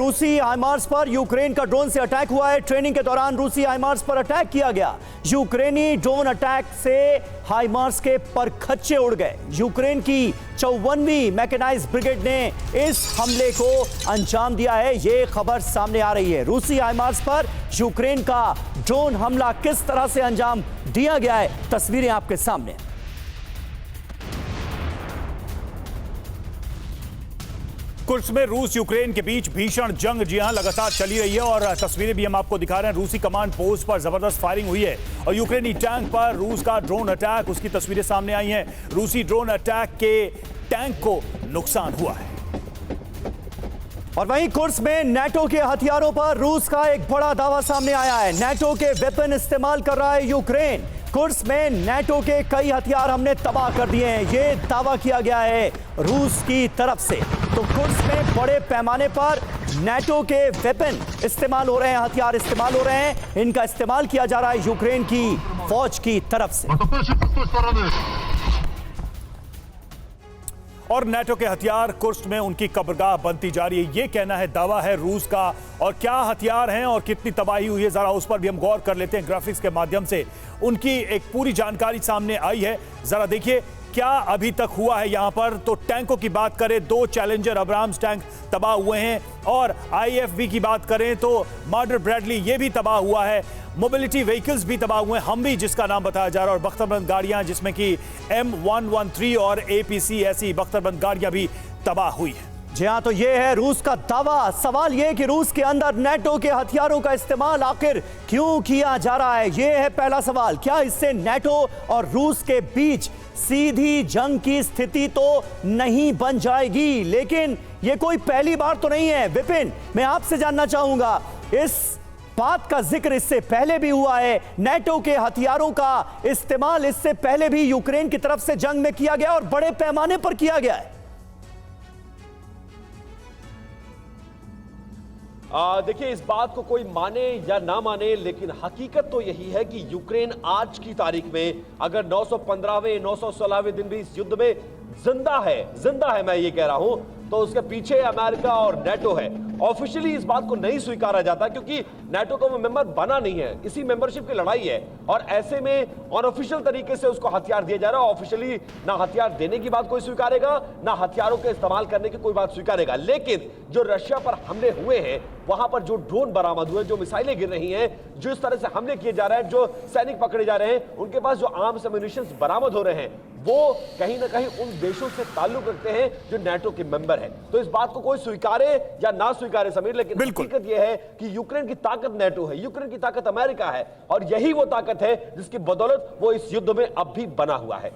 रूसी हाइमार्स पर यूक्रेन का ड्रोन से अटैक हुआ है। ट्रेनिंग के दौरान रूसी हाइमार्स पर अटैक किया गया। यूक्रेनी ड्रोन अटैक से हाइमार्स के परखच्चे उड़ गए। यूक्रेन की 54वीं मैकेनाइज्ड ब्रिगेड ने इस हमले को अंजाम दिया है। यह खबर सामने आ रही है। रूसी हाइमार्स पर यूक्रेन का ड्रोन हमला किस तरह से अंजाम दिया गया है, तस्वीरें आपके सामने। कुर्स्क में रूस यूक्रेन के बीच भीषण जंग जी हां लगातार चली रही है और तस्वीरें भी हम आपको दिखा रहे हैं। रूसी कमांड पोस्ट पर जबरदस्त फायरिंग हुई है और यूक्रेनी टैंक पर रूस का ड्रोन अटैक, उसकी तस्वीरें सामने आई हैं। रूसी ड्रोन अटैक के टैंक को नुकसान हुआ है। और वहीं कुर्स्क में नाटो के हथियारों पर रूस का एक बड़ा दावा सामने आया है। नाटो के वेपन इस्तेमाल कर रहा है यूक्रेन। कुर्स्क में नाटो के कई हथियार हमने तबाह कर दिए हैं, ये दावा किया गया है रूस की तरफ से। तो कुर्स्क में बड़े पैमाने पर नाटो के वेपन इस्तेमाल हो रहे हैं, हथियार इस्तेमाल हो रहे हैं। इनका इस्तेमाल किया जा रहा है यूक्रेन की फौज की तरफ से। और नाटो के हथियार कुर्स्क में उनकी कब्रगाह बनती जा रही है, ये कहना है, दावा है रूस का। और क्या हथियार हैं और कितनी तबाही हुई है, जरा उस पर भी हम गौर कर लेते हैं। ग्राफिक्स के माध्यम से उनकी एक पूरी जानकारी सामने आई है। जरा देखिए क्या अभी तक हुआ है यहां पर। तो टैंकों की बात करें, 2 चैलेंजर अब्राम्स टैंक तबाह हुए हैं और IFV की बात करें तो मार्डर ब्रैडली ये भी तबाह हुआ है। मोबिलिटी व्हीकल्स भी तबाह हुए हैं, हमवी जिसका नाम बताया जा रहा है, और बख्तरबंद गाड़ियां जिसमें कि M113 और APC ऐसी बख्तरबंद गाड़ियां भी तबाह हुई है। जी हाँ, तो ये है रूस का दावा। सवाल ये कि रूस के अंदर नाटो के हथियारों का इस्तेमाल आखिर क्यों किया जा रहा है, ये है पहला सवाल। क्या इससे नाटो और रूस के बीच सीधी जंग की स्थिति तो नहीं बन जाएगी? लेकिन ये कोई पहली बार तो नहीं है। विपिन, मैं आपसे जानना चाहूंगा, इस बात का जिक्र इससे पहले भी हुआ है। नाटो के हथियारों का इस्तेमाल इससे पहले भी यूक्रेन की तरफ से जंग में किया गया और बड़े पैमाने पर किया गया है। देखिए, इस बात को कोई माने या ना माने, लेकिन हकीकत तो यही है कि यूक्रेन आज की तारीख में अगर 915वें 916वें दिन भी इस युद्ध में जिंदा है, मैं ये कह रहा हूं, तो उसके पीछे अमेरिका और नाटो है। ऑफिशियली इस बात को नहीं स्वीकारा जाता क्योंकि नाटो का वो मेंबर बना नहीं है, इसी मेंबरशिप की लड़ाई है। और ऐसे में अनऑफिशियल तरीके से उसको हथियार दिया जा रहा है। ऑफिशियली ना हथियार देने की बात कोई स्वीकारेगा, ना हथियारों के इस्तेमाल करने की कोई बात स्वीकारेगा। लेकिन जो रशिया पर हमले हुए हैं, वहां पर जो ड्रोन बरामद हुए, जो मिसाइलें गिर रही हैं, जो इस तरह से हमले किए जा रहे हैं, जो सैनिक पकड़े जा रहे हैं, उनके पास जो आर्म्स एम्युनिशंस बरामद हो रहे हैं, वो कहीं ना कहीं उन देशों से ताल्लुक रखते हैं जो नाटो के मेंबर है। तो इस बात को कोई स्वीकारे या ना स्वीकारे समीर, लेकिन हकीकत यह है कि यूक्रेन की ताकत नाटो है, यूक्रेन की ताकत अमेरिका है, और यही वो ताकत है जिसकी बदौलत वो इस युद्ध में अब भी बना हुआ है।